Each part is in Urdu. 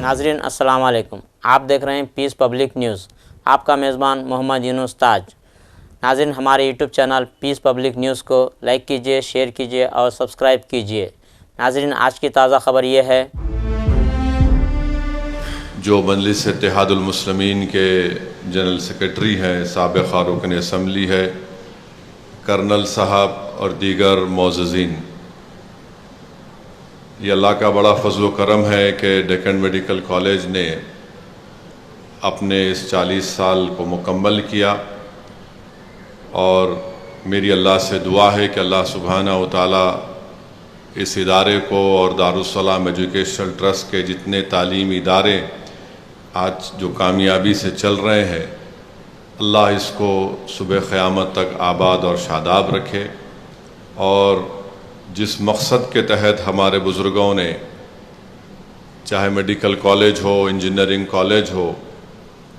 ناظرین السلام علیکم، آپ دیکھ رہے ہیں پیس پبلک نیوز، آپ کا میزبان محمد یونس تاج۔ ناظرین ہمارے یوٹیوب چینل پیس پبلک نیوز کو لائک کیجئے، شیئر کیجئے اور سبسکرائب کیجئے۔ ناظرین آج کی تازہ خبر یہ ہے، جو مجلس اتحاد المسلمین کے جنرل سیکرٹری ہیں، سابق رکن اسمبلی ہے، کرنل صاحب اور دیگر معززین، یہ اللہ کا بڑا فضل و کرم ہے کہ ڈیکن میڈیکل کالج نے اپنے اس 40 سال کو مکمل کیا، اور میری اللہ سے دعا ہے کہ اللہ سبحانہ و تعالی اس ادارے کو اور دارالسلام ایجوکیشنل ٹرسٹ کے جتنے تعلیمی ادارے آج جو کامیابی سے چل رہے ہیں، اللہ اس کو صبح قیامت تک آباد اور شاداب رکھے، اور جس مقصد کے تحت ہمارے بزرگوں نے، چاہے medical college who, engineering college who,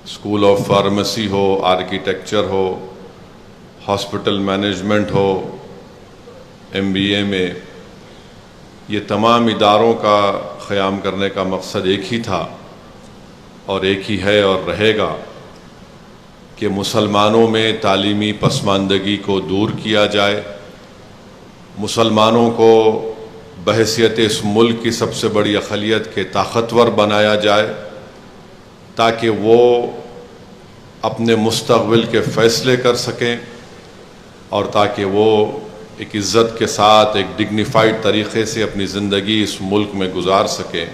school of pharmacy who, architecture who, hospital management who, MBA میں، یہ تمام اداروں کا قیام کرنے کا مقصد ایک ہی تھا اور ایک ہی ہے اور رہے گا کہ مسلمانوں میں تعلیمی پسماندگی کو دور کیا جائے، مسلمانوں کو بحیثیت اس ملک کی سب سے بڑی اقلیت کے طاقتور بنایا جائے، تاکہ وہ اپنے مستقبل کے فیصلے کر سکیں اور تاکہ وہ ایک عزت کے ساتھ، ایک ڈگنیفائڈ طریقے سے اپنی زندگی اس ملک میں گزار سکیں۔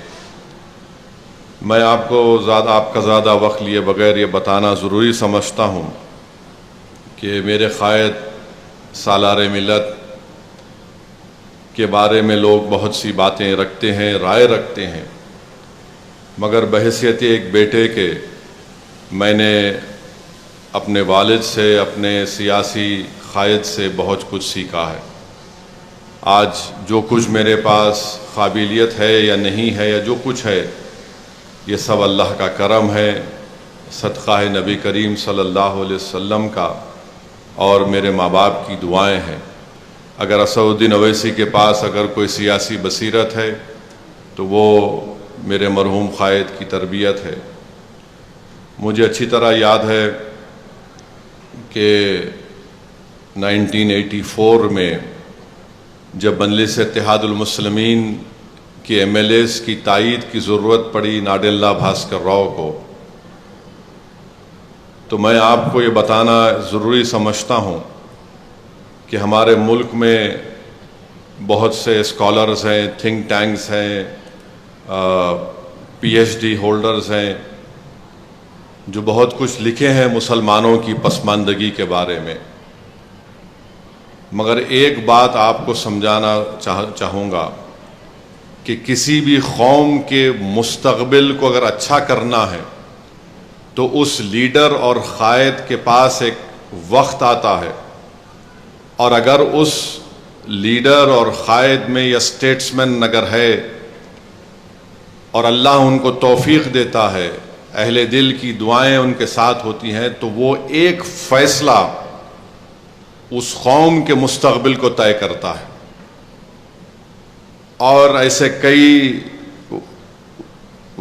میں آپ کا زیادہ وقت لیے بغیر یہ بتانا ضروری سمجھتا ہوں کہ میرے قائد سالار ملت کے بارے میں لوگ بہت سی باتیں رکھتے ہیں، رائے رکھتے ہیں، مگر بحیثیت ایک بیٹے کے میں نے اپنے والد سے، اپنے سیاسی قائد سے بہت کچھ سیکھا ہے۔ آج جو کچھ میرے پاس قابلیت ہے یا نہیں ہے، یا جو کچھ ہے، یہ سب اللہ کا کرم ہے، صدقہ نبی کریم صلی اللہ علیہ وسلم کا اور میرے ماں باپ کی دعائیں ہیں۔ اگر اسد الدین اویسی کے پاس اگر کوئی سیاسی بصیرت ہے تو وہ میرے مرحوم قائد کی تربیت ہے۔ مجھے اچھی طرح یاد ہے کہ 1984 میں جب مجلس اتحاد المسلمین کے MLAs کی تائید کی ضرورت پڑی ناڈیلا بھاسکر راؤ کو، تو میں آپ کو یہ بتانا ضروری سمجھتا ہوں کہ ہمارے ملک میں بہت سے اسکالرز ہیں، تھنک ٹینکس ہیں، PhD ہولڈرز ہیں، جو بہت کچھ لکھے ہیں مسلمانوں کی پسماندگی کے بارے میں، مگر ایک بات آپ کو سمجھانا چاہوں گا کہ کسی بھی قوم کے مستقبل کو اگر اچھا کرنا ہے تو اس لیڈر اور قائد کے پاس ایک وقت آتا ہے، اور اگر اس لیڈر اور قائد میں یا اسٹیٹسمین اگر ہے اور اللہ ان کو توفیق دیتا ہے، اہل دل کی دعائیں ان کے ساتھ ہوتی ہیں، تو وہ ایک فیصلہ اس قوم کے مستقبل کو طے کرتا ہے۔ اور ایسے کئی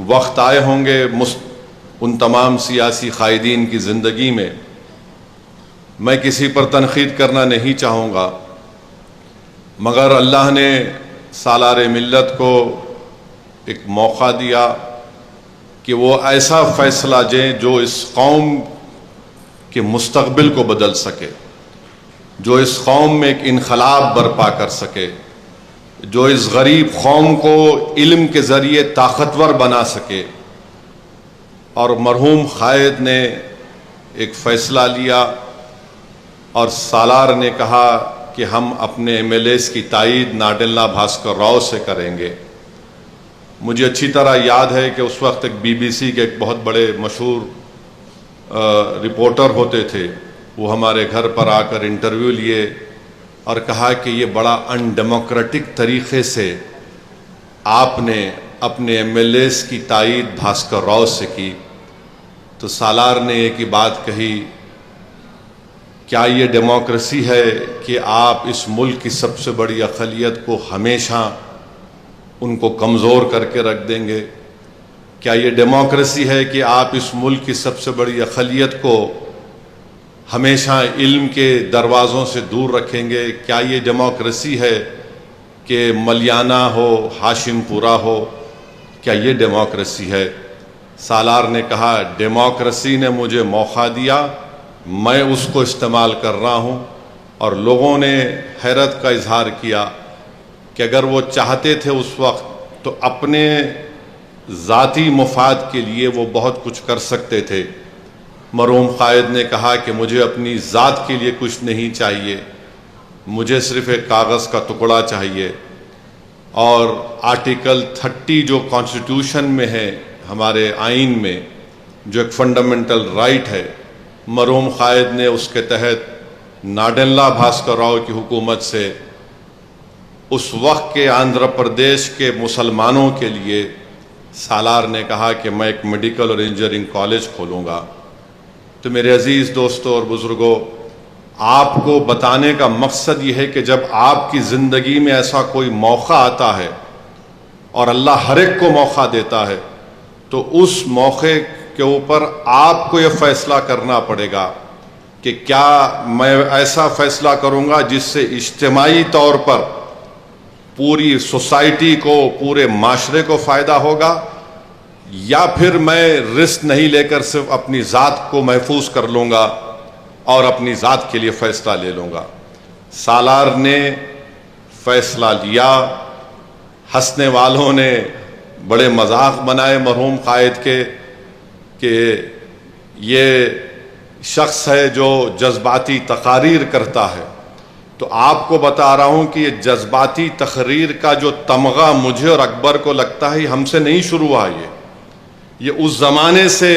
وقت آئے ہوں گے ان تمام سیاسی قائدین کی زندگی میں، میں کسی پر تنقید کرنا نہیں چاہوں گا، مگر اللہ نے سالار ملت کو ایک موقع دیا کہ وہ ایسا فیصلہ دیں جو اس قوم کے مستقبل کو بدل سکے، جو اس قوم میں ایک انقلاب برپا کر سکے، جو اس غریب قوم کو علم کے ذریعے طاقتور بنا سکے۔ اور مرحوم قائد نے ایک فیصلہ لیا، اور سالار نے کہا کہ ہم اپنے MLAs کی تائید ناڈیلا بھاسکر راؤ سے کریں گے۔ مجھے اچھی طرح یاد ہے کہ اس وقت ایک BBC کے ایک بہت بڑے مشہور رپورٹر ہوتے تھے، وہ ہمارے گھر پر آ کر انٹرویو لیے اور کہا کہ یہ بڑا ان ڈیموکریٹک طریقے سے آپ نے اپنے MLAs کی تائید بھاسکر راؤ سے کی۔ تو سالار نے ایک ہی بات کہی، کیا یہ ڈیموکریسی ہے کہ آپ اس ملک کی سب سے بڑی اقلیت کو ہمیشہ ان کو کمزور کر کے رکھ دیں گے؟ کیا یہ ڈیموکریسی ہے کہ آپ اس ملک کی سب سے بڑی اقلیت کو ہمیشہ علم کے دروازوں سے دور رکھیں گے؟ کیا یہ ڈیموکریسی ہے کہ ملیانہ ہو، ہاشم پورہ ہو؟ کیا یہ ڈیموکریسی ہے؟ سالار نے کہا ڈیموکریسی نے مجھے موقع دیا، میں اس کو استعمال کر رہا ہوں. اور لوگوں نے حیرت کا اظہار کیا کہ اگر وہ چاہتے تھے اس وقت تو اپنے ذاتی مفاد کے لیے وہ بہت کچھ کر سکتے تھے. مرحوم قائد نے کہا کہ مجھے اپنی ذات کے لیے کچھ نہیں چاہیے، مجھے صرف ایک کاغذ کا ٹکڑا چاہیے. اور آرٹیکل 30 جو کانسٹیٹیوشن میں ہے، ہمارے آئین میں، جو ایک فنڈامنٹل رائٹ ہے، مرحوم قائد نے اس کے تحت ناڈلا بھاسکر راؤ کی حکومت سے اس وقت کے آندھرا پردیش کے مسلمانوں کے لیے سالار نے کہا کہ میں ایک میڈیکل اور انجینئرنگ کالج کھولوں گا. تو میرے عزیز دوستوں اور بزرگوں، آپ کو بتانے کا مقصد یہ ہے کہ جب آپ کی زندگی میں ایسا کوئی موقع آتا ہے اور اللہ ہر ایک کو موقع دیتا ہے تو اس موقع کے اوپر آپ کو یہ فیصلہ کرنا پڑے گا کہ کیا میں ایسا فیصلہ کروں گا جس سے اجتماعی طور پر پوری سوسائٹی کو، پورے معاشرے کو فائدہ ہوگا، یا پھر میں رسک نہیں لے کر صرف اپنی ذات کو محفوظ کر لوں گا اور اپنی ذات کے لیے فیصلہ لے لوں گا. سالار نے فیصلہ لیا. ہنسنے والوں نے بڑے مذاق بنائے مرحوم قائد کے کہ یہ شخص ہے جو جذباتی تقاریر کرتا ہے. تو آپ کو بتا رہا ہوں کہ یہ جذباتی تقریر کا جو تمغہ مجھے اور اکبر کو لگتا ہے یہ ہم سے نہیں شروع ہوا، یہ اس زمانے سے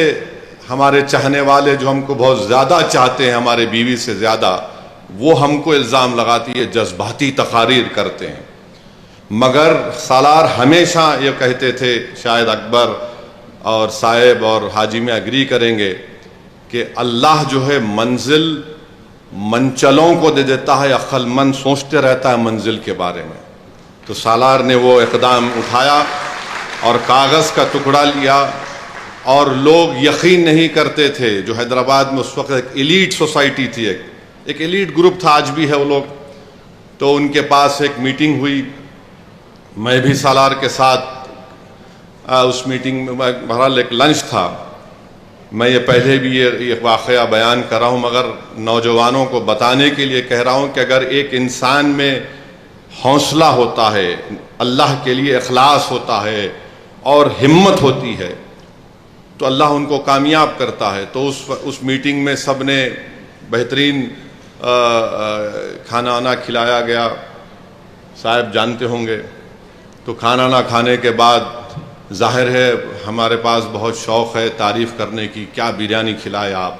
ہمارے چاہنے والے جو ہم کو بہت زیادہ چاہتے ہیں، ہمارے بیوی سے زیادہ، وہ ہم کو الزام لگاتی ہے جذباتی تقاریر کرتے ہیں. مگر سالار ہمیشہ یہ کہتے تھے، شاید اکبر اور صاحب اور حاجی میں اگری کریں گے، کہ اللہ جو ہے منزل منچلوں کو دے دیتا ہے، عقل مند سوچتے رہتا ہے منزل کے بارے میں. تو سالار نے وہ اقدام اٹھایا اور کاغذ کا ٹکڑا لیا. اور لوگ یقین نہیں کرتے تھے، جو حیدرآباد میں اس وقت ایک ایلیٹ سوسائٹی تھی، ایک ایلیٹ گروپ تھا، آج بھی ہے وہ لوگ. تو ان کے پاس ایک میٹنگ ہوئی، میں بھی سالار کے ساتھ اس میٹنگ میں، بہرحال ایک لنچ تھا. میں یہ پہلے بھی یہ واقعہ بیان کر رہا ہوں، مگر نوجوانوں کو بتانے کے لیے کہہ رہا ہوں کہ اگر ایک انسان میں حوصلہ ہوتا ہے، اللہ کے لیے اخلاص ہوتا ہے اور ہمت ہوتی ہے تو اللہ ان کو کامیاب کرتا ہے. تو اس میٹنگ میں سب نے بہترین کھانا وانا کھلایا گیا، صاحب جانتے ہوں گے. تو کھانا نہ کھانے کے بعد ظاہر ہے ہمارے پاس بہت شوق ہے تعریف کرنے کی، کیا بریانی کھلائے آپ.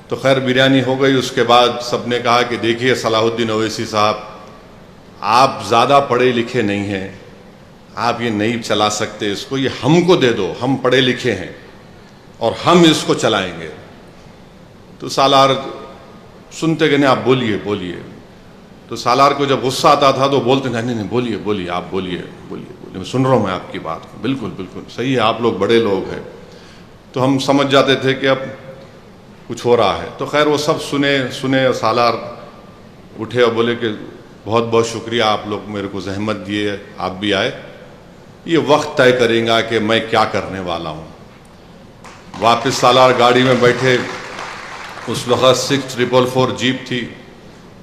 تو خیر بریانی ہو گئی. اس کے بعد سب نے کہا کہ دیکھیے صلاح الدین اویسی صاحب، آپ زیادہ پڑھے لکھے نہیں ہیں، آپ یہ نہیں چلا سکتے اس کو، یہ ہم کو دے دو، ہم پڑھے لکھے ہیں اور ہم اس کو چلائیں گے. تو سالار سنتے کہ نہیں، آپ بولیے بولیے. تو سالار کو جب غصہ آتا تھا تو بولتے نہیں بولیے بولیے، آپ بولیے بولیے بولیے، میں سن رہا ہوں میں آپ کی بات. بالکل بالکل صحیح ہے، آپ لوگ بڑے لوگ ہیں. تو ہم سمجھ جاتے تھے کہ اب کچھ ہو رہا ہے. تو خیر وہ سب سنے اور سالار اٹھے اور بولے کہ بہت بہت شکریہ، آپ لوگ میرے کو زحمت دیے، آپ بھی آئے. یہ وقت طے کریں گا کہ میں کیا کرنے والا ہوں. واپس سالار گاڑی میں بیٹھے. اس وقت 6444 جیپ تھی.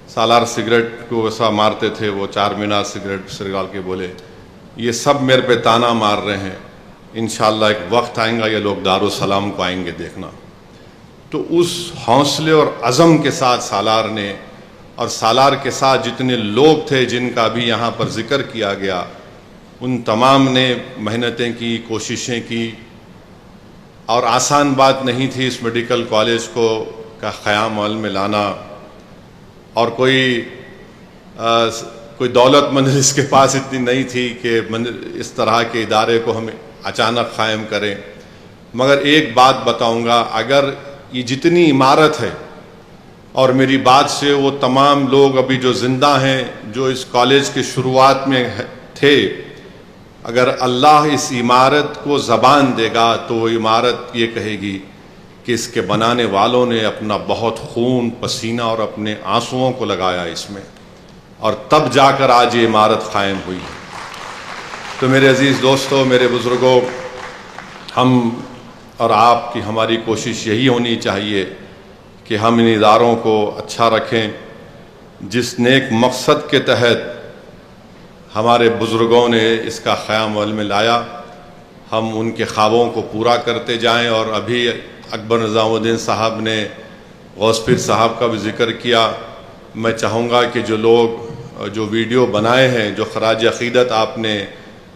سالار سگریٹ کو ویسا مارتے تھے، وہ 4 مینار سگریٹ سرگال کے بولے یہ سب میرے پہ تانا مار رہے ہیں، انشاءاللہ ایک وقت آئیں گا یہ لوگ دارالسلام کو آئیں گے دیکھنا. تو اس حوصلے اور عزم کے ساتھ سالار نے، اور سالار کے ساتھ جتنے لوگ تھے جن کا بھی یہاں پر ذکر کیا گیا، ان تمام نے محنتیں کی، کوششیں کی. اور آسان بات نہیں تھی اس میڈیکل کالج کو کا قیام عمل میں لانا. اور کوئی دولت مند اس کے پاس اتنی نہیں تھی کہ اس طرح کے ادارے کو ہم اچانک قائم کریں. مگر ایک بات بتاؤں گا، اگر یہ جتنی عمارت ہے، اور میری بات سے وہ تمام لوگ ابھی جو زندہ ہیں جو اس کالج کے شروعات میں تھے، اگر اللہ اس عمارت کو زبان دے گا تو وہ عمارت یہ کہے گی کہ اس کے بنانے والوں نے اپنا بہت خون پسینہ اور اپنے آنسوؤں کو لگایا اس میں، اور تب جا کر آج یہ عمارت قائم ہوئی۔ تو میرے عزیز دوستو، میرے بزرگوں، ہم اور آپ کی ہماری کوشش یہی ہونی چاہیے کہ ہم ان اداروں کو اچھا رکھیں، جس نیک مقصد کے تحت ہمارے بزرگوں نے اس کا قیام عمل میں لایا، ہم ان کے خوابوں کو پورا کرتے جائیں۔ اور ابھی اکبر نظام الدین صاحب نے غوث پیر صاحب کا بھی ذکر کیا۔ میں چاہوں گا کہ جو لوگ جو ویڈیو بنائے ہیں، جو خراج عقیدت آپ نے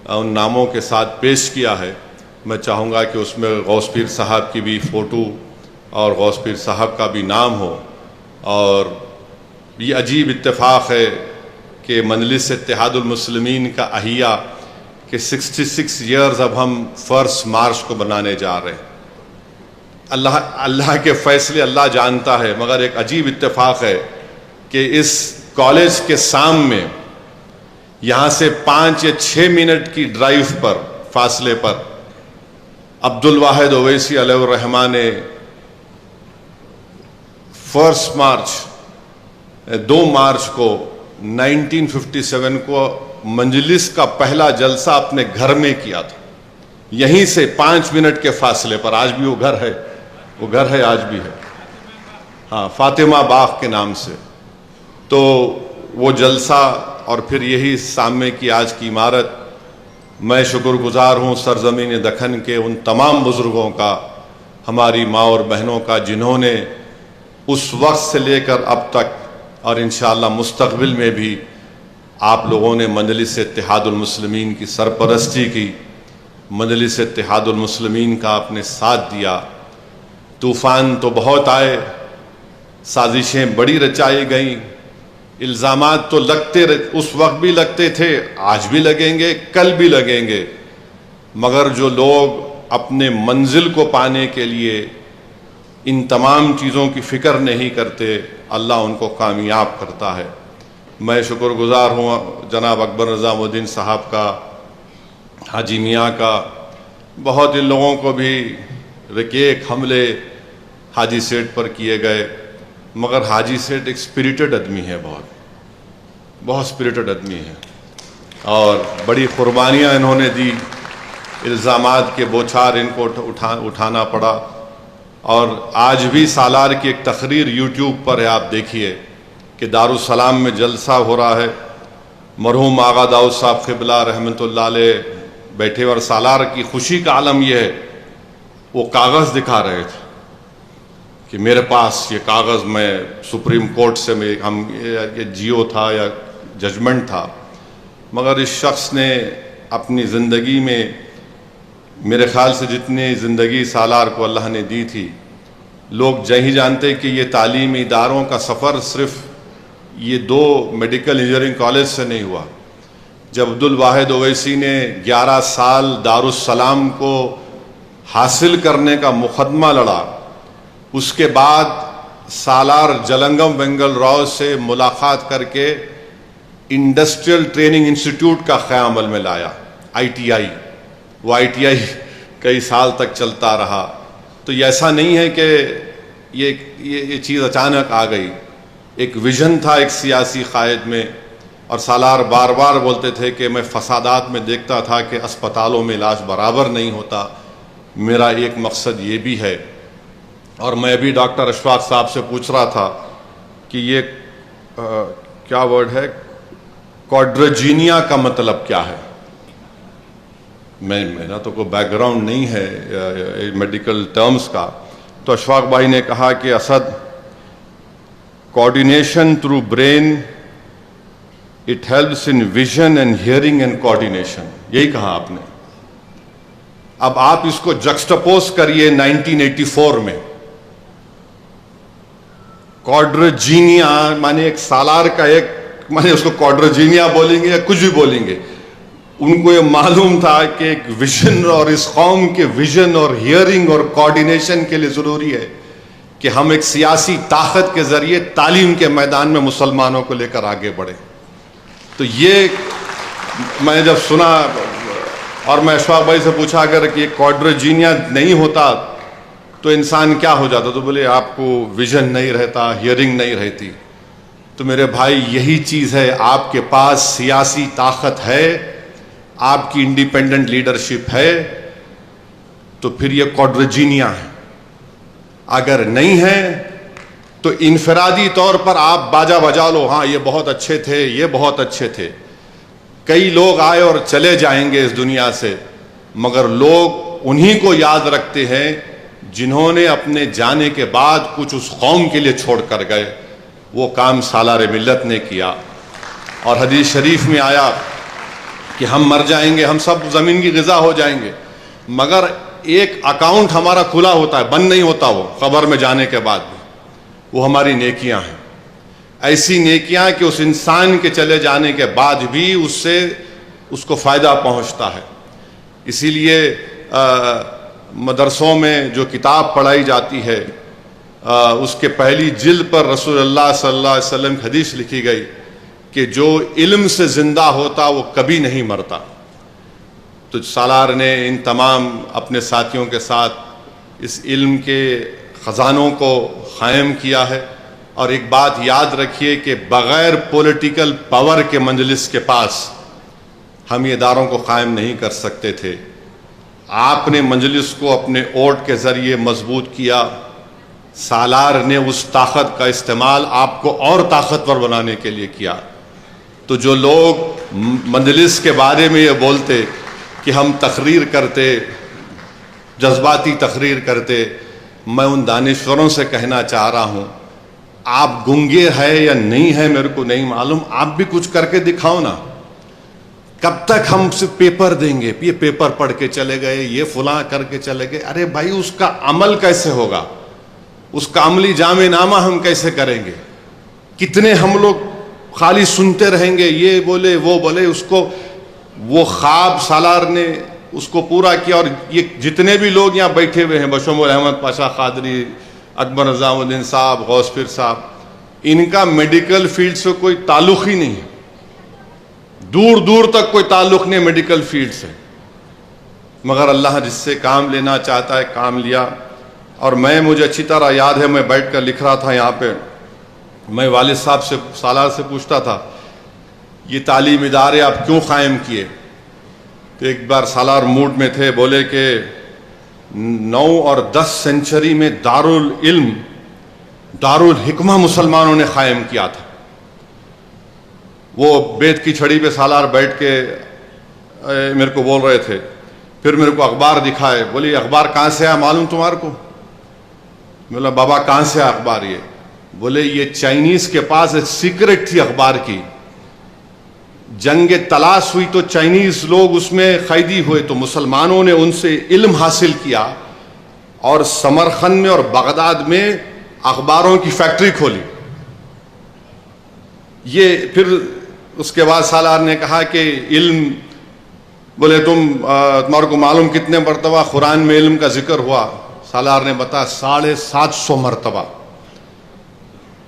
ان ناموں کے ساتھ پیش کیا ہے، میں چاہوں گا کہ اس میں غوث پیر صاحب کی بھی فوٹو اور غوث پیر صاحب کا بھی نام ہو۔ اور یہ عجیب اتفاق ہے کہ مجلس اتحاد المسلمین کا احیاء کہ 66 ایئرز اب ہم 1 مارچ کو بنانے جا رہے ہیں۔ اللہ کے فیصلے اللہ جانتا ہے، مگر ایک عجیب اتفاق ہے کہ اس کالج کے سامنے یہاں سے 5 یا 6 منٹ کی ڈرائیو پر فاصلے پر عبد الواحد اویسی علیہ الرحمہ نے 1 مارچ 2 مارچ کو 1957 کو مجلس کا پہلا جلسہ اپنے گھر میں کیا تھا، یہیں سے 5 منٹ کے فاصلے پر۔ آج بھی وہ گھر ہے آج بھی ہے، ہاں، فاطمہ باغ کے نام سے۔ تو وہ جلسہ اور پھر یہی سامنے کی آج کی عمارت، میں شکر گزار ہوں سرزمین دکن کے ان تمام بزرگوں کا، ہماری ماں اور بہنوں کا، جنہوں نے اس وقت سے لے کر اب تک اور انشاءاللہ مستقبل میں بھی آپ لوگوں نے مجلس اتحاد المسلمین کی سرپرستی کی، مجلس اتحاد المسلمین کا آپ نے ساتھ دیا۔ طوفان تو بہت آئے، سازشیں بڑی رچائی گئیں، الزامات تو اس وقت بھی لگتے تھے، آج بھی لگیں گے، کل بھی لگیں گے، مگر جو لوگ اپنے منزل کو پانے کے لیے ان تمام چیزوں کی فکر نہیں کرتے، اللہ ان کو کامیاب کرتا ہے۔ میں شکر گزار ہوں جناب اکبر نظام الدین صاحب کا، حاجی میاں کا، بہت ان لوگوں کو بھی ایک حملے حاجی سیٹھ پر کیے گئے، مگر حاجی سیٹھ ایک اسپریٹڈ آدمی ہے، بہت اسپریٹڈ آدمی ہے، اور بڑی قربانیاں انہوں نے دی، الزامات کے بوچھار ان کو اٹھانا پڑا۔ اور آج بھی سالار کی ایک تقریر یوٹیوب پر ہے، آپ دیکھیے کہ دارالسلام میں جلسہ ہو رہا ہے، مرحوم آغا داؤد صاحب قبلہ رحمۃ اللہ علیہ بیٹھے، اور سالار کی خوشی کا عالم یہ ہے، وہ کاغذ دکھا رہے تھے کہ میرے پاس یہ کاغذ، میں سپریم کورٹ سے یہ جیو تھا یا ججمنٹ تھا، مگر اس شخص نے اپنی زندگی میں میرے خیال سے جتنی زندگی سالار کو اللہ نے دی تھی، لوگ نہیں جانتے کہ یہ تعلیمی اداروں کا سفر صرف یہ 2 میڈیکل انجینئرنگ کالج سے نہیں ہوا۔ جب عبد الواحد اویسی نے 11 سال دارالسلام کو حاصل کرنے کا مقدمہ لڑا، اس کے بعد سالار جلنگم وینگل راؤ سے ملاقات کر کے انڈسٹریل ٹریننگ انسٹیٹیوٹ کا قیام عمل میں لایا، ITI۔ وہ ITI کئی سال تک چلتا رہا۔ تو یہ ایسا نہیں ہے کہ یہ چیز اچانک آ گئی، ایک ویژن تھا ایک سیاسی قائد میں، اور سالار بار بار بولتے تھے کہ میں فسادات میں دیکھتا تھا کہ اسپتالوں میں علاج برابر نہیں ہوتا، میرا ایک مقصد یہ بھی ہے۔ اور میں بھی ڈاکٹر اشفاق صاحب سے پوچھ رہا تھا کہ یہ کیا ورڈ ہے، کوڈرجینیا کا مطلب کیا ہے؟ میرا تو کوئی بیک گراؤنڈ نہیں ہے میڈیکل ٹرمز کا، تو اشفاق بھائی نے کہا کہ Asad, coordination through brain, it helps in vision and hearing and coordination, یہی کہا آپ نے۔ اب آپ اس کو جکسٹپوز کریے 1984 میں، کوڈرجینیا مانے ایک سالار کا ایک مانے اس کو کوڈرجینیا بولیں گے یا کچھ بھی بولیں گے، ان کو یہ معلوم تھا کہ ایک ویژن، اور اس قوم کے ویژن اور ہیئرنگ اور کوآرڈینیشن کے لیے ضروری ہے کہ ہم ایک سیاسی طاقت کے ذریعے تعلیم کے میدان میں مسلمانوں کو لے کر آگے بڑھیں۔ تو یہ میں جب سنا اور میں اشفاق بھائی سے پوچھا اگر یہ کوڈروجینیا نہیں ہوتا تو انسان کیا ہو جاتا؟ تو بولے آپ کو ویژن نہیں رہتا، ہیئرنگ نہیں رہتی۔ تو میرے بھائی یہی چیز ہے، آپ کے پاس سیاسی طاقت ہے، آپ کی انڈیپینڈنٹ لیڈرشپ ہے، تو پھر یہ کوڈروجینیا ہے۔ اگر نہیں ہے تو انفرادی طور پر آپ باجا بجا لو، ہاں یہ بہت اچھے تھے، یہ بہت اچھے تھے۔ کئی لوگ آئے اور چلے جائیں گے اس دنیا سے، مگر لوگ انہی کو یاد رکھتے ہیں جنہوں نے اپنے جانے کے بعد کچھ اس قوم کے لیے چھوڑ کر گئے۔ وہ کام سالار ملت نے کیا، اور حدیث شریف میں آیا کہ ہم مر جائیں گے، ہم سب زمین کی غذا ہو جائیں گے، مگر ایک اکاؤنٹ ہمارا کھلا ہوتا ہے، بند نہیں ہوتا وہ قبر میں جانے کے بعد بھی، وہ ہماری نیکیاں ہیں۔ ایسی نیکیاں کہ اس انسان کے چلے جانے کے بعد بھی اس کو فائدہ پہنچتا ہے۔ اسی لیے مدرسوں میں جو کتاب پڑھائی جاتی ہے اس کے پہلی جلد پر رسول اللہ صلی اللہ علیہ وسلم کی حدیث لکھی گئی کہ جو علم سے زندہ ہوتا وہ کبھی نہیں مرتا۔ تو سالار نے ان تمام اپنے ساتھیوں کے ساتھ اس علم کے خزانوں کو قائم کیا ہے۔ اور ایک بات یاد رکھیے کہ بغیر پولیٹیکل پاور کے مجلس کے پاس ہم یہ اداروں کو قائم نہیں کر سکتے تھے۔ آپ نے مجلس کو اپنے ووٹ کے ذریعے مضبوط کیا، سالار نے اس طاقت کا استعمال آپ کو اور طاقتور بنانے کے لیے کیا۔ تو جو لوگ مجلس کے بارے میں یہ بولتے کہ ہم تقریر کرتے، جذباتی تقریر کرتے، میں ان دانشوروں سے کہنا چاہ رہا ہوں آپ گنگے ہے یا نہیں ہے میرے کو نہیں معلوم، آپ بھی کچھ کر کے دکھاؤ نا۔ کب تک ہم صرف پیپر دیں گے، یہ پیپر پڑھ کے چلے گئے، یہ فلاں کر کے چلے گئے؟ ارے بھائی اس کا عمل کیسے ہوگا؟ اس کا عملی جامع نامہ ہم کیسے کریں گے؟ کتنے ہم لوگ خالی سنتے رہیں گے، یہ بولے وہ بولے، اس کو وہ خواب سالار نے اس کو پورا کیا۔ اور یہ جتنے بھی لوگ یہاں بیٹھے ہوئے ہیں، بشمول احمد پاشا قادری، اکبر نظام الدین صاحب، غوث پیر صاحب، ان کا میڈیکل فیلڈ سے کوئی تعلق ہی نہیں ہے، دور دور تک کوئی تعلق نہیں میڈیکل فیلڈ سے، مگر اللہ جس سے کام لینا چاہتا ہے کام لیا۔ اور مجھے اچھی طرح یاد ہے، میں بیٹھ کر لکھ رہا تھا یہاں پہ، میں والد صاحب سے سالار سے پوچھتا تھا یہ تعلیم ادارے آپ کیوں قائم کیے؟ تو ایک بار سالار موڈ میں تھے، بولے کہ 9 اور 10 سینچری میں دارالعلم، دارالحکمہ مسلمانوں نے قائم کیا تھا۔ وہ بیت کی چھڑی پہ سالار بیٹھ کے میرے کو بول رہے تھے، پھر میرے کو اخبار دکھائے، بولی اخبار کہاں سے آیا معلوم تمہارے کو؟ میں بولا بابا کہاں سے آیا اخبار؟ یہ بولے یہ چائنیز کے پاس ایک سیکرٹ تھی اخبار کی، جنگ تلاش ہوئی تو چائنیز لوگ اس میں قیدی ہوئے، تو مسلمانوں نے ان سے علم حاصل کیا اور سمرقند میں اور بغداد میں اخباروں کی فیکٹری کھولی۔ یہ پھر اس کے بعد سالار نے کہا کہ علم، بولے تمہارے کو معلوم کتنے مرتبہ قرآن میں علم کا ذکر ہوا؟ سالار نے بتایا 750 مرتبہ۔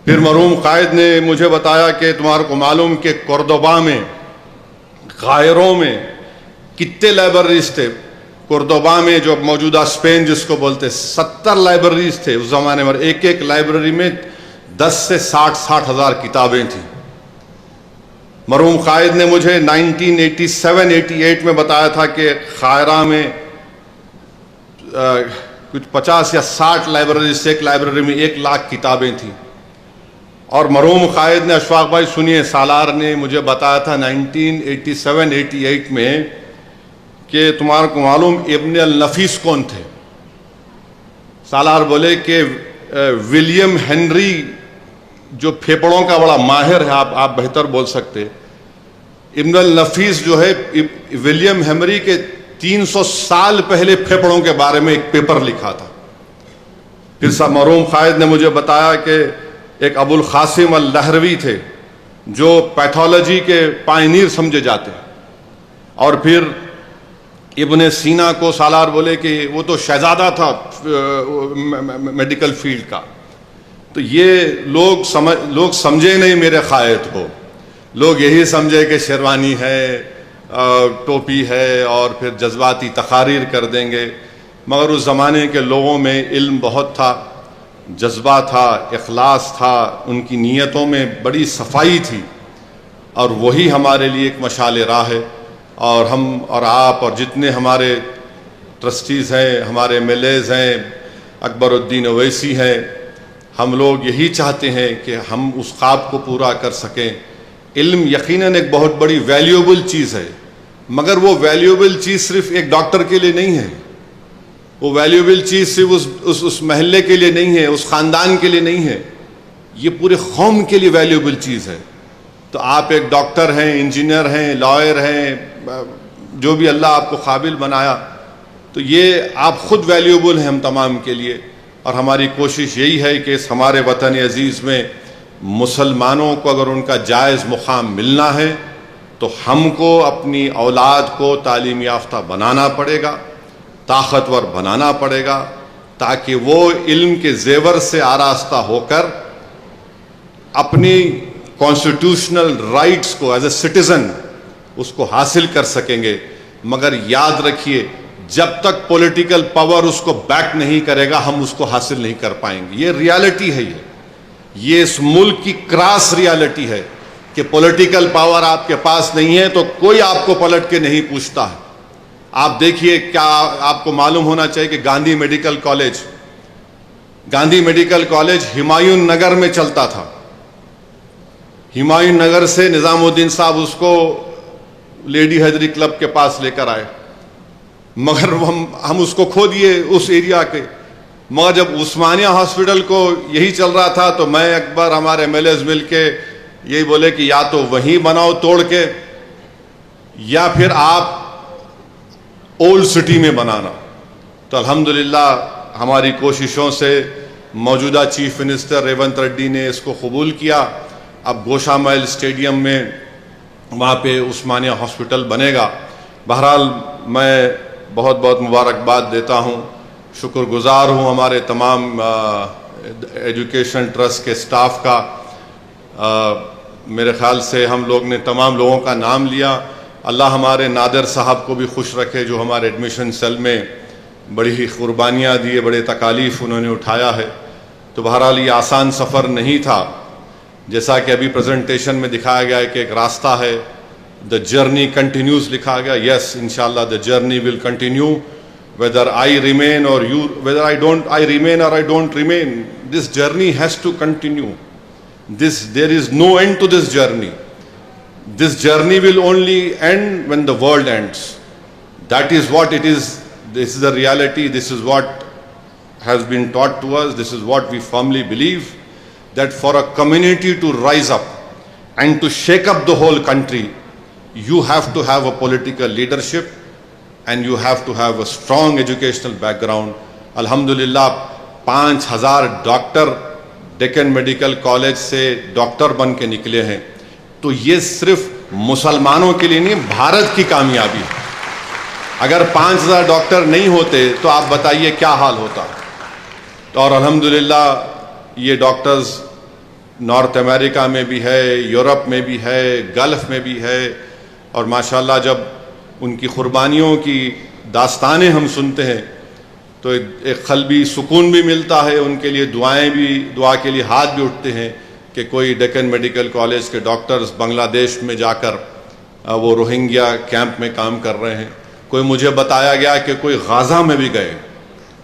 پھر مرحوم قائد نے مجھے بتایا کہ تمہارے کو معلوم کہ کوردوبا میں، غائروں میں کتنے لائبریریز تھے؟ کوردوبا میں جو موجودہ اسپین جس کو بولتے، 70 لائبریریز تھے اس زمانے میں، ایک ایک لائبریری میں 10 سے 60 ہزار کتابیں تھیں۔ مرحوم قائد نے مجھے 1987-88 میں بتایا تھا کہ قاہرہ میں کچھ 50 یا 60 لائبریریز سے، ایک لائبریری میں 1 لاکھ کتابیں تھیں۔ اور مرحوم قائد نے، اشفاق بھائی سنیے، سالار نے مجھے بتایا تھا 1987-88 میں کہ تمہارے کو معلوم ابن النفیس کون تھے؟ سالار بولے کہ ولیم ہنری، جو پھیپڑوں کا بڑا ماہر ہے، آپ بہتر بول سکتے، ابن النفیس جو ہے ولیم ہنری کے 300 سال پہلے پھیپڑوں کے بارے میں ایک پیپر لکھا تھا۔ پھر مرحوم قائد نے مجھے بتایا کہ ایک ابو القاسم اللہروی تھے جو پیتھولوجی کے پائنیر سمجھے جاتے ہیں، اور پھر ابن سینا کو سالار بولے کہ وہ تو شہزادہ تھا میڈیکل فیلڈ کا۔ تو یہ لوگ سمجھے نہیں میرے قائد کو، لوگ یہی سمجھے کہ شیروانی ہے، ٹوپی ہے اور پھر جذباتی تقاریر کر دیں گے، مگر اس زمانے کے لوگوں میں علم بہت تھا، جذبہ تھا، اخلاص تھا، ان کی نیتوں میں بڑی صفائی تھی، اور وہی ہمارے لیے ایک مشعل راہ ہے۔ اور ہم اور آپ اور جتنے ہمارے ٹرسٹیز ہیں، ہمارے ایم ایل ایز ہیں، اکبر الدین اویسی ہیں، ہم لوگ یہی چاہتے ہیں کہ ہم اس خواب کو پورا کر سکیں۔ علم یقیناً ایک بہت بڑی ویلیوبل چیز ہے، مگر وہ ویلیوبل چیز صرف ایک ڈاکٹر کے لیے نہیں ہے، وہ ویلیوبل چیز صرف اس محلے کے لیے نہیں ہے، اس خاندان کے لیے نہیں ہے، یہ پورے قوم کے لیے ویلیوبل چیز ہے۔ تو آپ ایک ڈاکٹر ہیں، انجینئر ہیں، لائر ہیں، جو بھی اللہ آپ کو قابل بنایا، تو یہ آپ خود ویلیوبل ہیں ہم تمام کے لیے۔ اور ہماری کوشش یہی ہے کہ اس ہمارے وطن عزیز میں مسلمانوں کو اگر ان کا جائز مقام ملنا ہے تو ہم کو اپنی اولاد کو تعلیم یافتہ بنانا پڑے گا، طاقتور بنانا پڑے گا، تاکہ وہ علم کے زیور سے آراستہ ہو کر اپنی کانسٹیٹیوشنل رائٹس کو ایز اے سٹیزن اس کو حاصل کر سکیں گے۔ مگر یاد رکھیے، جب تک پولیٹیکل پاور اس کو بیک نہیں کرے گا ہم اس کو حاصل نہیں کر پائیں گے۔ یہ ریالٹی ہے، یہ اس ملک کی کراس ریالٹی ہے کہ پولیٹیکل پاور آپ کے پاس نہیں ہے تو کوئی آپ کو پلٹ کے نہیں پوچھتا ہے۔ آپ دیکھیے، کیا آپ کو معلوم ہونا چاہیے کہ گاندھی میڈیکل کالج ہمایوں نگر میں چلتا تھا۔ ہمایوں نگر سے نظام الدین صاحب اس کو لیڈی حیدری کلب کے پاس لے کر آئے، مگر ہم اس کو کھو دیے اس ایریا کے۔ مگر جب عثمانیہ ہاسپٹل کو یہی چل رہا تھا تو میں اکبر، ہمارے ایم ایل ایز مل کے یہی بولے کہ یا تو وہیں بناؤ توڑ کے، یا پھر آپ اولڈ سٹی میں بنانا۔ تو الحمدللہ ہماری کوششوں سے موجودہ چیف منسٹر ریونت ریڈی نے اس کو قبول کیا۔ اب گوشا محل اسٹیڈیم میں وہاں پہ عثمانیہ ہاسپٹل بنے گا۔ بہرحال میں بہت بہت مبارکباد دیتا ہوں، شکر گزار ہوں ہمارے تمام ایجوکیشن ٹرسٹ کے سٹاف کا۔ میرے خیال سے ہم لوگ نے تمام لوگوں کا نام لیا۔ اللہ ہمارے نادر صاحب کو بھی خوش رکھے، جو ہمارے ایڈمیشن سیل میں بڑی ہی قربانیاں دیے، بڑے تکالیف انہوں نے اٹھایا ہے۔ تو بہرحال یہ آسان سفر نہیں تھا، جیسا کہ ابھی پریزنٹیشن میں دکھایا گیا ہے کہ ایک راستہ ہے، the journey continues لکھا گیا۔ yes inshallah the journey will continue whether I remain or you, whether I remain or I don't remain, this journey has to continue. There is no end to this journey. This journey will only end when the world ends. That is what it is. This is the reality. This is what has been taught to us. This is what we firmly believe, that for a community to rise up and to shake up the whole country, you have to have a political leadership and you have to have a strong educational background. Alhamdulillah 5000 doctor Deccan medical college سے ڈاکٹر بن کے نکلے ہیں۔ تو یہ صرف مسلمانوں کے لیے نہیں، بھارت کی کامیابی ہے۔ اگر 5000 ڈاکٹر نہیں ہوتے تو آپ بتائیے کیا حال ہوتا۔ اور الحمدللہ یہ ڈاکٹرز نارتھ امریکہ میں بھی ہے، یورپ میں بھی ہے، گلف میں بھی ہے، اور ماشاءاللہ جب ان کی قربانیوں کی داستانیں ہم سنتے ہیں تو ایک قلبی سکون بھی ملتا ہے۔ ان کے لیے دعا کے لیے ہاتھ بھی اٹھتے ہیں کہ کوئی ڈیکن میڈیکل کالج کے ڈاکٹرز بنگلہ دیش میں جا کر وہ روہنگیا کیمپ میں کام کر رہے ہیں۔ کوئی مجھے بتایا گیا کہ کوئی غزہ میں بھی گئے،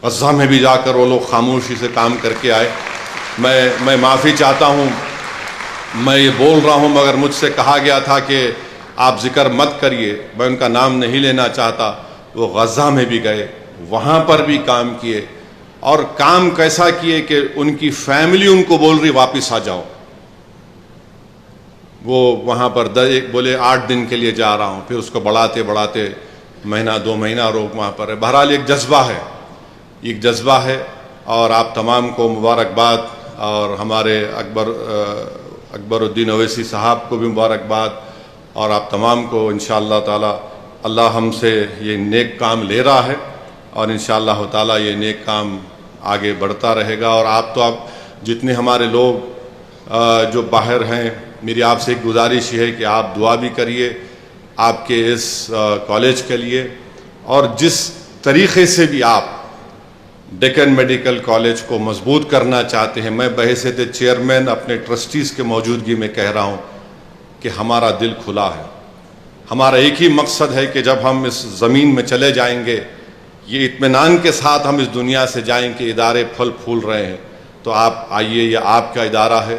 غزہ میں بھی جا کر وہ لوگ خاموشی سے کام کر کے آئے۔ میں معافی چاہتا ہوں، میں یہ بول رہا ہوں مگر مجھ سے کہا گیا تھا کہ آپ ذکر مت کریے، میں ان کا نام نہیں لینا چاہتا۔ وہ غزہ میں بھی گئے، وہاں پر بھی کام کیے، اور کام کیسا کیے کہ ان کی فیملی ان کو بول رہی واپس آ جاؤ۔ وہ وہاں پر بولے 8 دن کے لیے جا رہا ہوں، پھر اس کو بڑھاتے مہینہ 2 مہینہ روک وہاں پر ہے۔ بہرحال ایک جذبہ ہے، اور آپ تمام کو مبارکباد، اور ہمارے اکبر الدین اویسی صاحب کو بھی مبارکباد، اور آپ تمام کو انشاءاللہ تعالی اللہ ہم سے یہ نیک کام لے رہا ہے، اور انشاءاللہ تعالی یہ نیک کام آگے بڑھتا رہے گا۔ اور آپ جتنے ہمارے لوگ جو باہر ہیں، میری آپ سے ایک گزارش ہے کہ آپ دعا بھی کریے۔ آپ کے اس کالج کے لیے، اور جس طریقے سے بھی آپ ڈیکن میڈیکل کالج کو مضبوط کرنا چاہتے ہیں، میں بحیثیت چیئرمین اپنے ٹرسٹیز کے موجودگی میں کہہ رہا ہوں کہ ہمارا دل کھلا ہے. ہمارا ایک ہی مقصد ہے کہ جب ہم اس زمین میں چلے جائیں گے، یہ اطمینان کے ساتھ ہم اس دنیا سے جائیں کہ ادارے پھل پھول رہے ہیں. تو آپ آئیے، یہ آپ کا ادارہ ہے،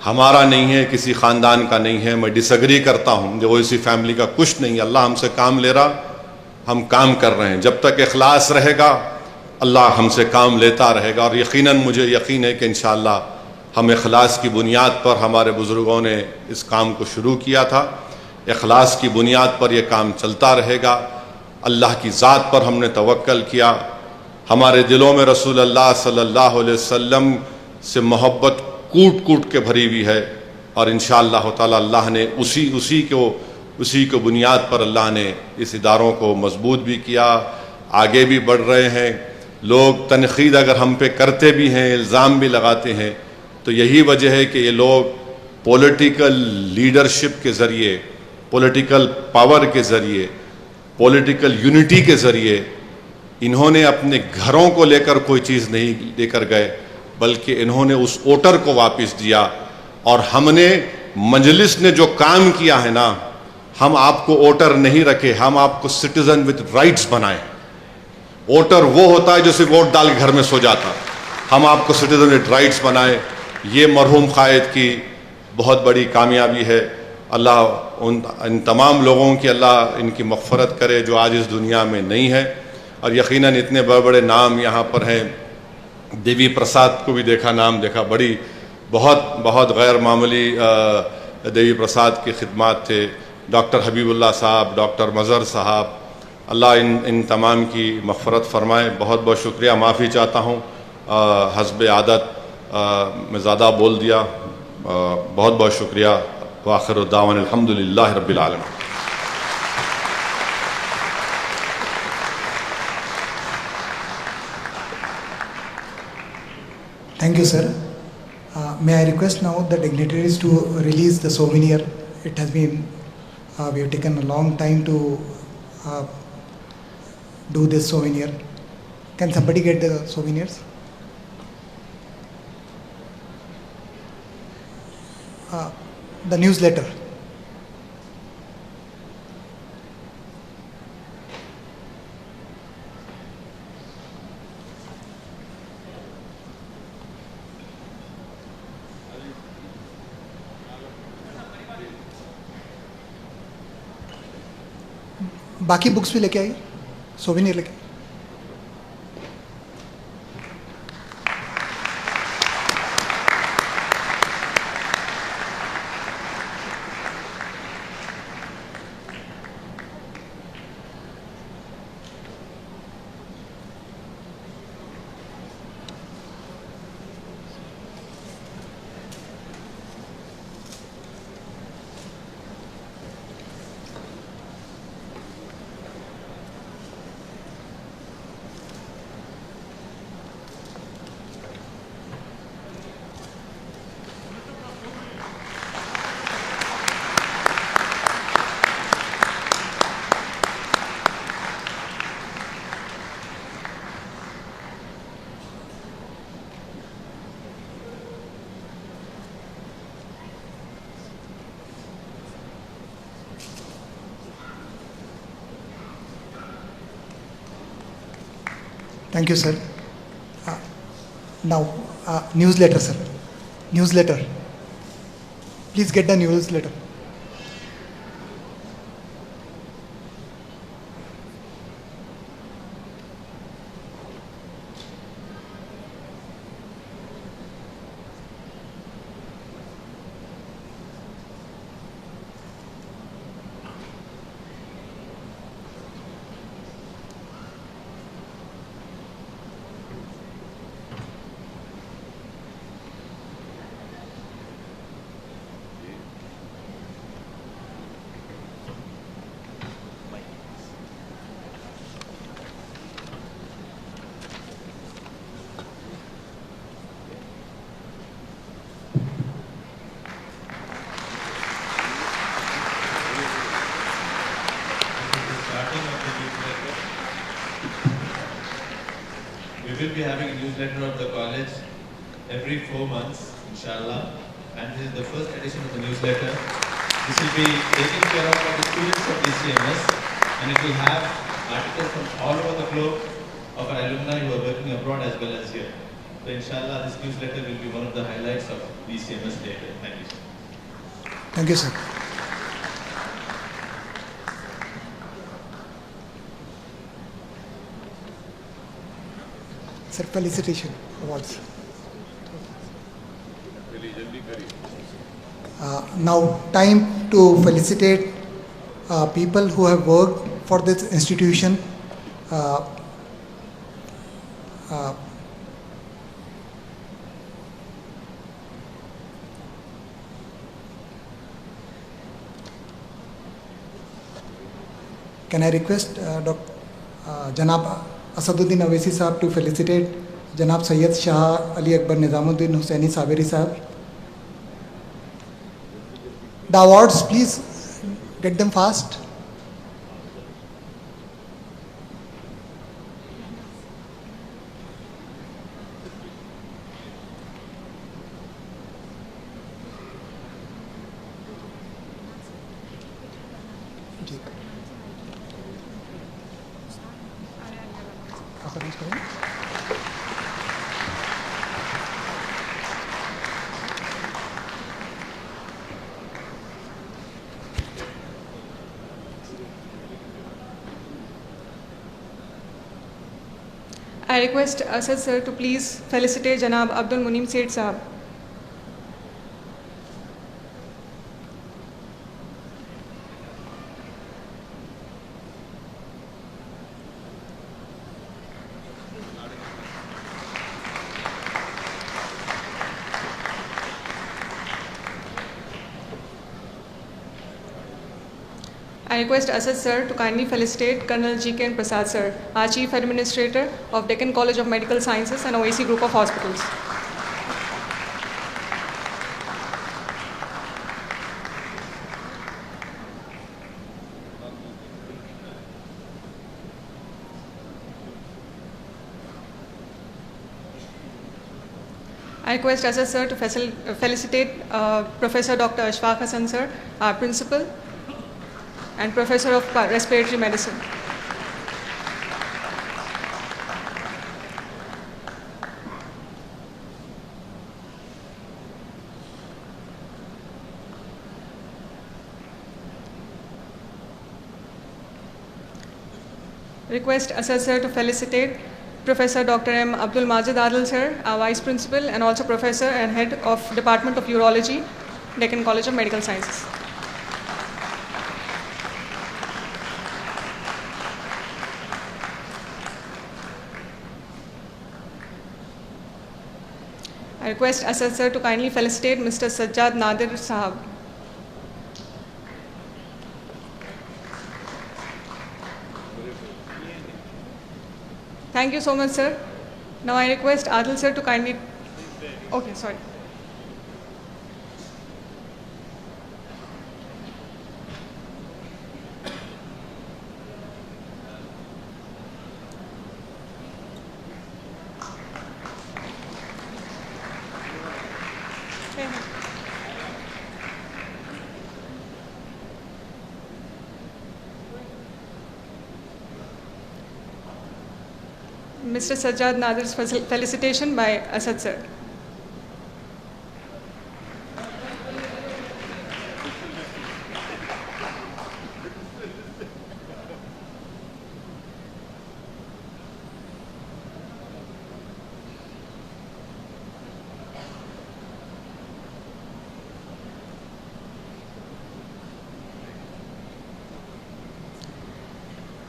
ہمارا نہیں ہے، کسی خاندان کا نہیں ہے. میں ڈس ایگری کرتا ہوں، جو اسی فیملی کا کچھ نہیں ہے. اللہ ہم سے کام لے رہا، ہم کام کر رہے ہیں. جب تک اخلاص رہے گا اللہ ہم سے کام لیتا رہے گا. اور یقیناً مجھے یقین ہے کہ انشاءاللہ ہم اخلاص کی بنیاد پر، ہمارے بزرگوں نے اس کام کو شروع کیا تھا، اخلاص کی بنیاد پر یہ کام چلتا رہے گا. اللہ کی ذات پر ہم نے توکل کیا. ہمارے دلوں میں رسول اللہ صلی اللہ علیہ وسلم سے محبت کوٹ کوٹ کے بھری ہوئی ہے، اور انشاءاللہ تعالی اللہ نے اسی کو بنیاد پر اللہ نے اس اداروں کو مضبوط بھی کیا، آگے بھی بڑھ رہے ہیں. لوگ تنقید اگر ہم پہ کرتے بھی ہیں، الزام بھی لگاتے ہیں، تو یہی وجہ ہے کہ یہ لوگ پولیٹیکل لیڈرشپ کے ذریعے، پولیٹیکل پاور کے ذریعے، پولیٹیکل یونٹی کے ذریعے انہوں نے اپنے گھروں کو لے کر کوئی چیز نہیں لے کر گئے، بلکہ انہوں نے اس ووٹر کو واپس دیا. اور ہم نے مجلس نے جو کام کیا ہے نا، ہم آپ کو ووٹر نہیں رکھے، ہم آپ کو سٹیزن وتھ رائٹس بنائے. ووٹر وہ ہوتا ہے جو صرف ووٹ ڈال کے گھر میں سو جاتا، ہم آپ کو سٹیزن وتھ رائٹس بنائے. یہ مرحوم قائد کی بہت بڑی کامیابی ہے. اللہ ان تمام لوگوں کی اللہ ان کی مغفرت کرے جو آج اس دنیا میں نہیں ہے. اور یقیناً اتنے بڑے بڑے نام یہاں پر ہیں. دیوی پرساد کو بھی دیکھا، نام دیکھا، بہت غیر معمولی دیوی پرساد کی خدمات تھے. ڈاکٹر حبیب اللہ صاحب، ڈاکٹر مظہر صاحب، اللہ ان تمام کی مغفرت فرمائے. بہت بہت شکریہ. معافی چاہتا ہوں، حسب عادت میں زیادہ بول دیا. بہت بہت شکریہ. وآخر الدعوانا الحمد للہ رب العالمین. Thank you, sir. May I request now the dignitaries to release the souvenir. It has been, we have taken a long time to do this souvenir. Can somebody get the souvenirs? The newsletter. باقی بکس بھی لے کے آئیے، سووینیر لے کے. Thank you, sir. Now, newsletter, sir. Newsletter. Please get the newsletter. will be having a newsletter of the college every 4 months, inshallah. And this is the first edition of the newsletter. This will be taken care of by the students of DCMS, and it will have articles from all over the globe of our alumni who are working abroad as well as here. So inshallah, this newsletter will be one of the highlights of DCMS Day. Thank you. Thank you, sir. Sir, felicitation awards. Now, time to felicitate people who have worked for this institution. Can I request Janab Asaduddin Awesi Sahab to felicitate Janab Sayyid Shah Ali Akbar Nizamuddin Hussaini Saberi Sahab? The awards, please get them fast. I request Asad sir to please felicitate Janab Abdul Munim Seth Sahab. I request Asad sir to kindly felicitate Colonel G.K. Prasad sir, our Chief Administrator of Deccan College of Medical Sciences and OAC Group of Hospitals. I request Asad sir to felicitate Professor Dr. Ashfaq Hassan sir, our Principal and Professor of Respiratory Medicine. Request Asad sir to felicitate Professor Dr. M. Abdul Majid Adil sir, our Vice Principal and also Professor and Head of Department of Urology, Deccan College of Medical Sciences. I request Asad sir to kindly felicitate Mr. Sajjad Nadir Sahab. Thank you so much, sir. Now I request Adil sir to kindly... Okay, sorry. Mr. Sajjad Nadir's felicitation by Asad sir.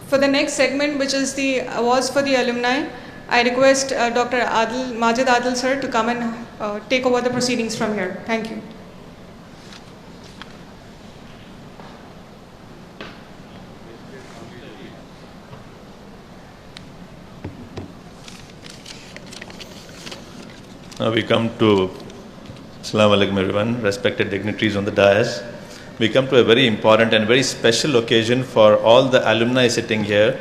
For the next segment, which is the awards for the alumni, I request Dr. Majid Adil sir to come and take over the proceedings from here. Thank you. Now we come to, Assalamu alaikum everyone, respected dignitaries on the dais. We come to a very important and very special occasion for all the alumni sitting here.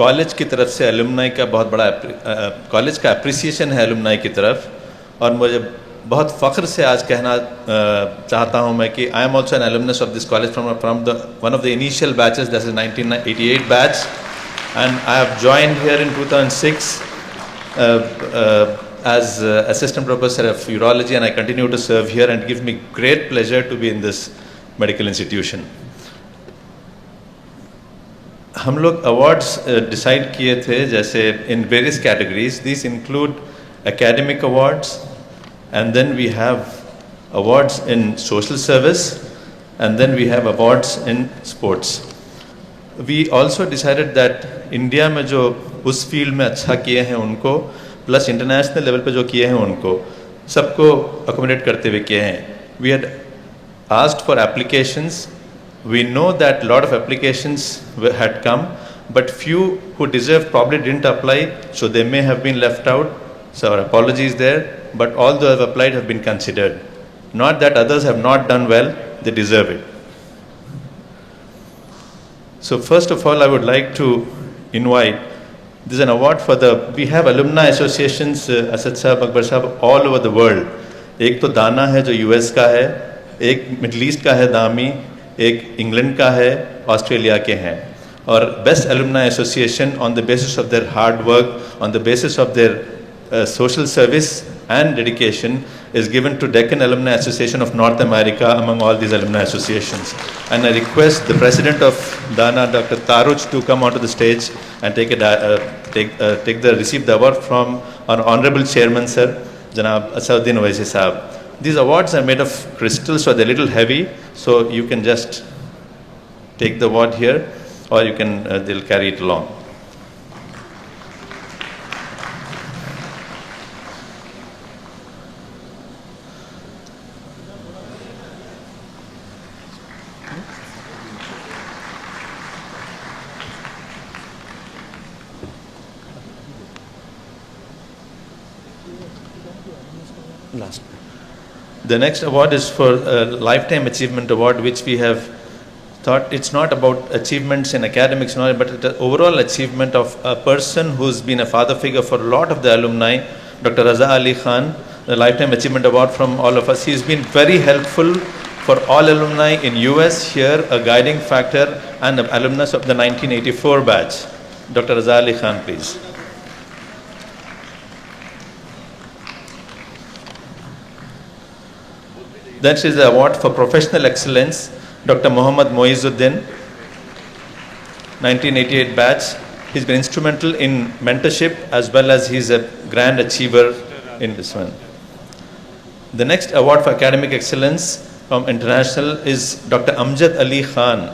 College کی طرف سے الومنائی کا بہت بڑا کالج کا اپریسیشن ہے الومنائی کی طرف, اور مجھے بہت فخر سے آج کہنا چاہتا ہوں میں کہ I am also an alumnus of this college from one of the initial batches, that is 1988 batch, and I have joined here in 2006 as assistant professor of urology, and I continue to serve here, and it gives me great pleasure to be in this medical institution. ہم لوگ awards decide کیے تھے جیسے in various categories. These include academic awards, and then we have awards in social service, and then we have awards in sports. We also decided that India میں جو اس فیلڈ میں اچھا کیے ہیں ان کو, پلس انٹرنیشنل لیول پہ جو کیے ہیں ان کو, سب کو اکوموڈیٹ کرتے ہوئے کیے ہیں. We had asked for applications. We know that lot of applications had come, but few who deserve probably didn't apply, so they may have been left out. So our apologies there, but all those who have applied have been considered. Not that others have not done well, they deserve it. So first of all, I would like to invite, this is an award for we have alumni associations, Asad Sahab, Akbar Sahab, all over the world. ایک تو دانا ہے جو یو ایس کا ہے, ایک مڈل ایسٹ کا ہے دامی, ایک انگلینڈ کا ہے, آسٹریلیا کے ہیں. اور best alumni association on the basis of their hard work, on the basis of their social service and dedication is given to Deccan Alumni Association of North America among all these alumni associations. And I request the president of Dana, Dr. Taruj, to come onto the stage and receive the award from our honorable chairman, sir, Janab Asaduddin Owaisi Sahab. These awards are made of crystal, so they're a little heavy, so you can just take the award here, or you can they'll carry it along. The next award is for a Lifetime Achievement Award, which we have thought it's not about achievements in academics, but it's an overall achievement of a person who's been a father figure for a lot of the alumni, Dr. Raza Ali Khan, the Lifetime Achievement Award from all of us. He's been very helpful for all alumni in US here, a guiding factor, and an alumnus of the 1984 batch. Dr. Raza Ali Khan, please. That is the award for professional excellence, Dr. Muhammad Moizuddin, 1988 batch. He's been instrumental in mentorship as well as he's a grand achiever in this one. The next award for academic excellence from international is Dr. Amjad Ali Khan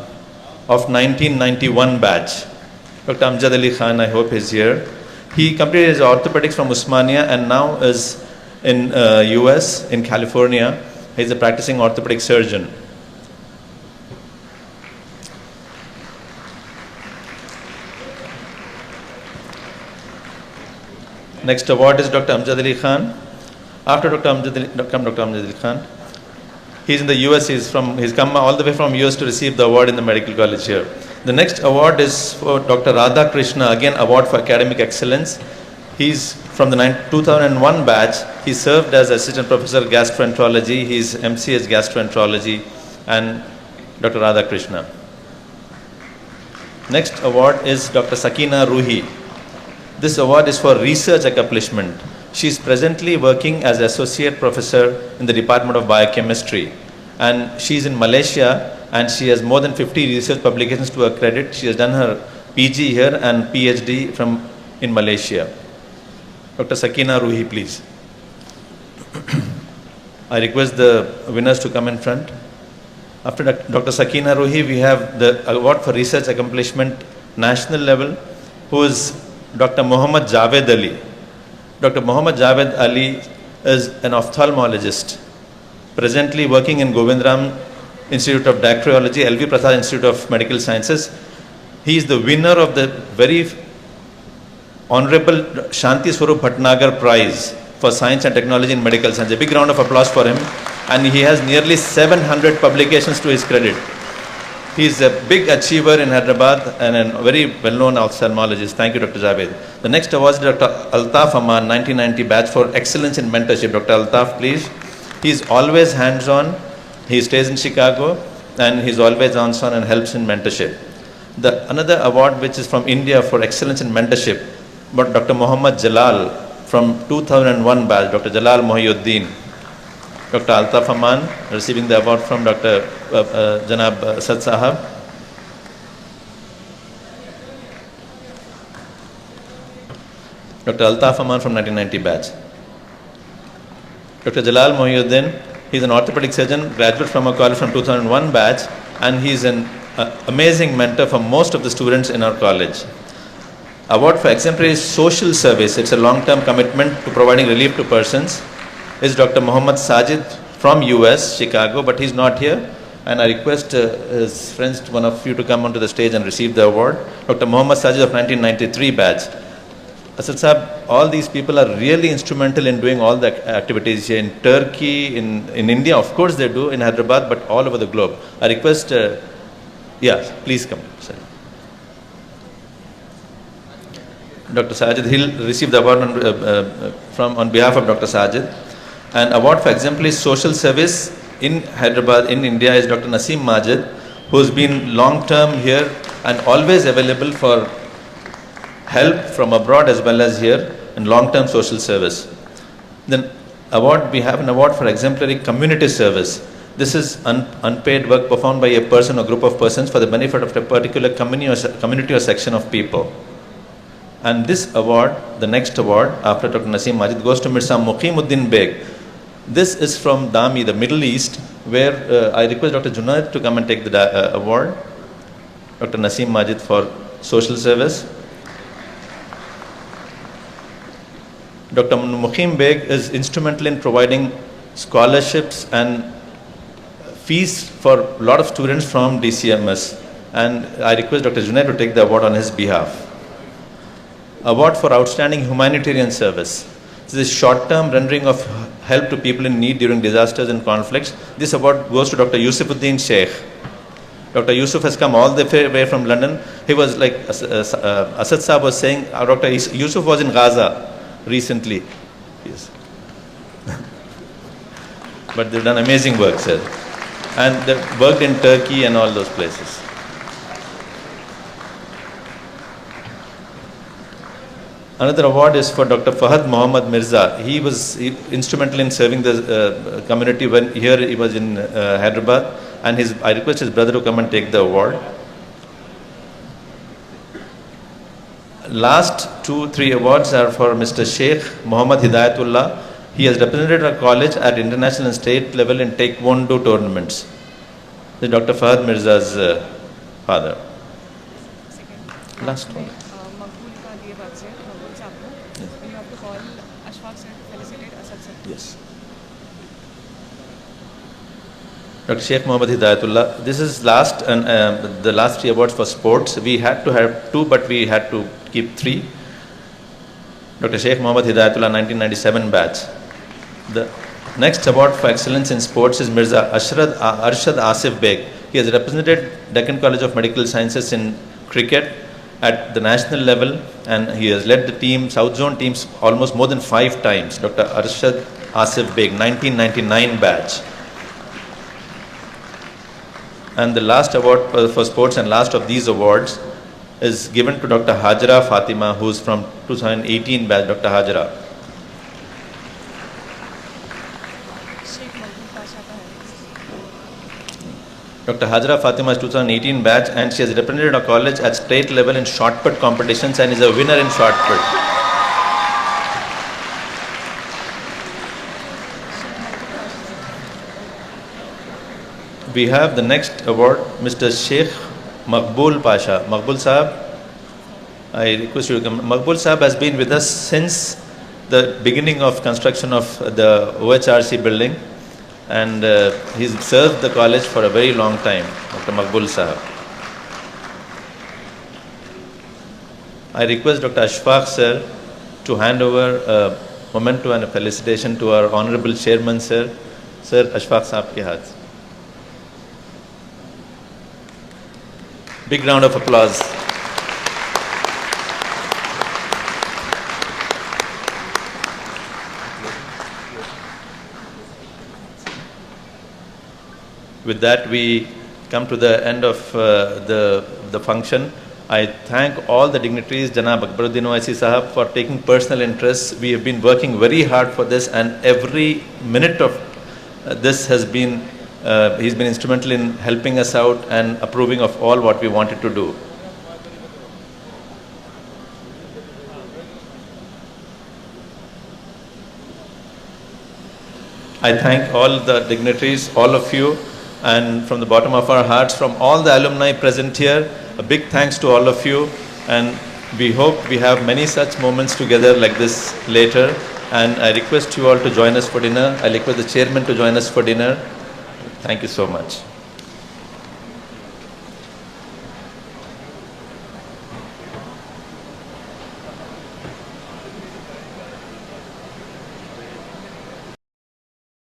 of 1991 batch. Dr. Amjad Ali Khan, I hope he's here. He completed his orthopedics from Usmania and now is in US, in California. He's a practicing orthopedic surgeon. Next award is Dr. Amjad Ali Khan. After Dr. Amjad Ali Khan, he's in the US. He's come all the way from US to receive the award in the medical college here. The next award is for Dr. Radha Krishna, again award for academic excellence. He's from the 2001 batch. He served as assistant professor of gastroenterology. He's MCS gastroenterology, and Dr. Radha Krishna. Next award is Dr. Sakina Ruhi. This award is for research accomplishment. She's presently working as associate professor in the Department of Biochemistry, and she's in Malaysia, and she has more than 50 research publications to her credit. She has done her PG here and PhD in Malaysia. Dr. Sakina Ruhi, please. I request the winners to come in front. After Dr. Sakina Ruhi, we have the award for research accomplishment national level, who is Dr. Muhammad Javed Ali. Dr. Muhammad Javed Ali is an ophthalmologist, presently working in Govindram Institute of Bacteriology, LV Prasad Institute of Medical Sciences. He is the winner of the very Honorable Shanti Swarup Bhatnagar Prize for Science and Technology in Medical Science. A big round of applause for him. And he has nearly 700 publications to his credit. He's a big achiever in Hyderabad and a very well-known ophthalmologist. Thank you, Dr. Javed. The next award is Dr. Altaf Aman, 1990 batch for excellence in mentorship. Dr. Altaf, please. He's always hands-on. He stays in Chicago and he's always hands-on and helps in mentorship. Another award which is from India for excellence in mentorship, but Dr. Muhammad Jalal from 2001 batch, Dr. Jalal Mohiuddin. Dr. Altaf Aman receiving the award from Dr. Janab Asad Sahab. Dr. Altaf Aman from 1990 batch. Dr. Jalal Mohiuddin, he's an orthopedic surgeon, graduate from a college from 2001 batch, and he's an amazing mentor for most of the students in our college. Award for exemplary social service, it's a long-term commitment to providing relief to persons, is Dr. Muhammad Sajid from US, Chicago, but he's not here. And I request his friends, one of you, to come onto the stage and receive the award. Dr. Muhammad Sajid of 1993 batch. Asad Sahab, all these people are really instrumental in doing all the activities here in Turkey, in India, of course they do, in Hyderabad, but all over the globe. I request, please come. Sir. Dr. Sajid, he'll receive the award on behalf of Dr. Sajid. An award for exemplary social service in Hyderabad, in India, is Dr. Naseem Majid, who's been long-term here and always available for help from abroad as well as here in long-term social service. Then we have an award for exemplary community service. This is unpaid work performed by a person or group of persons for the benefit of a particular community or section of people. And this award, the next award after Dr. Naseem Majid, goes to Mirza Muqimuddin Beg. This is from Dami, the Middle East, where I request Dr. Junaid to come and take the award. Dr. Naseem Majid for social service. Dr. Muqim Beg is instrumental in providing scholarships and fees for a lot of students from DCMS. And I request Dr. Junaid to take the award on his behalf. Award for outstanding humanitarian service. This is short-term rendering of help to people in need during disasters and conflicts. This award goes to Dr. Yusufuddin Sheikh. Dr. Yusuf has come all the way from London. He was like Asad Saab was saying, Dr. Yusuf was in Gaza recently. Yes. But they've done amazing work, sir. And they've worked in Turkey and all those places. Another award is for Dr. Fahad Muhammad Mirza. He was instrumental in serving the community when here he was in Hyderabad, and I request his brother to come and take the award. Last 2-3 awards are for Mr. Sheikh Muhammad Hidayatullah. He has represented our college at international and state level in Taekwondo tournaments. This is Dr. Fahad Mirza's father. Last one. Yes. Dr. Sheikh Muhammad Hidayatullah. This is last, and the last 3 awards for sports. We had to have 2, but we had to keep 3. Dr. Sheikh Muhammad Hidayatullah, 1997 batch. The next award for excellence in sports is Mirza Arshad Asif Beg. He has represented Deccan College of Medical Sciences in cricket at the national level, and he has led the team, South Zone teams, almost more than 5 times. Dr. Arshad Asif Beg, 1999 batch. And the last award for sports and last of these awards is given to Dr. Hajra Fatima, who is from 2018 batch. Dr. Hajra. Dr. Hajra Fatima is 2018 batch, and she has represented our college at state level in shot put competitions and is a winner in shot put. We have the next award, Mr. Sheikh Maqbool Pasha. Maqbool Sahab, I request you to come. Maqbool Sahab has been with us since the beginning of construction of the OHRC building, and he's served the college for a very long time, Dr. Maqbool Sahab. I request Dr. Ashfaq sir to hand over a memento and a felicitation to our Honorable Chairman sir. Sir, Ashfaq Sahab ke haath. Big round of applause. With that, we come to the end of the function. I thank all the dignitaries, Janab Akbaruddin Owaisi Sahab, for taking personal interest. We have been working very hard for this, and every minute of this has been, he's been instrumental in helping us out and approving of all what we wanted to do. I thank all the dignitaries, all of you, and from the bottom of our hearts, from all the alumni present here, a big thanks to all of you, and we hope we have many such moments together like this later. And I request you all to join us for dinner. I request the chairman to join us for dinner. Thank you so much.